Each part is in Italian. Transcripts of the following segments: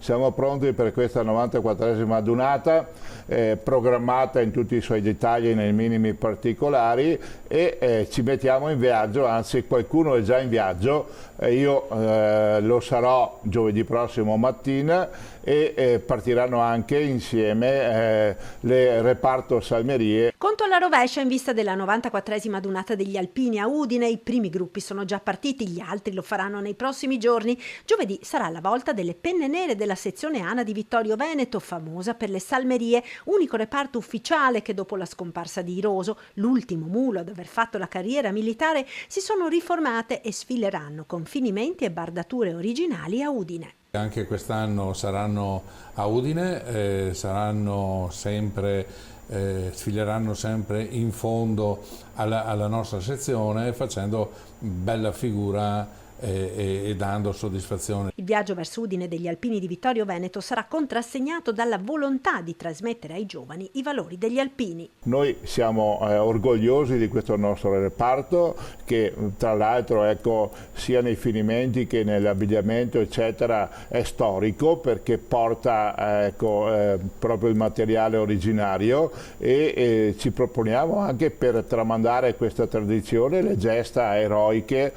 siamo pronti per questa 94esima adunata, programmata in tutti i suoi dettagli, nei minimi particolari, e ci mettiamo in viaggio, anzi qualcuno è già in viaggio, io lo sarò giovedì prossimo mattina, e partiranno anche insieme le reparto Salmerie. Conto alla rovescia in vista della 94esima adunata degli Alpini a Udine. I primi gruppi sono già partiti, gli altri lo faranno nei prossimi giorni. Giovedì sarà la volta delle penne nere della sezione ANA di Vittorio Veneto, famosa per le salmerie, unico reparto ufficiale che dopo la scomparsa di Iroso, l'ultimo mulo ad aver fatto la carriera militare, si sono riformate e sfileranno con finimenti e bardature originali a Udine. Anche quest'anno saranno a Udine, sfileranno sempre in fondo alla nostra sezione, facendo bella figura e dando soddisfazione. Il viaggio verso Udine degli Alpini di Vittorio Veneto sarà contrassegnato dalla volontà di trasmettere ai giovani i valori degli alpini. Noi siamo orgogliosi di questo nostro reparto, che tra l'altro, ecco, sia nei finimenti che nell'abbigliamento eccetera è storico, perché porta proprio il materiale originario, e ci proponiamo anche, per tramandare questa tradizione, le gesta eroiche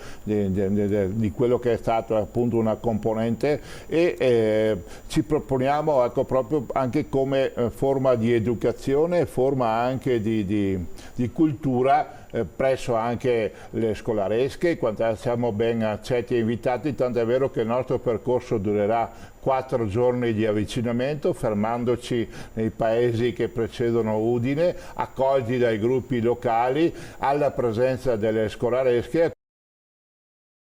di quello che è stato appunto una componente, e ci proponiamo, ecco, proprio anche come forma di educazione, forma anche di cultura presso anche le scolaresche, quando siamo ben accetti e invitati, tanto è vero che il nostro percorso durerà 4 giorni di avvicinamento, fermandoci nei paesi che precedono Udine, accolti dai gruppi locali, alla presenza delle scolaresche.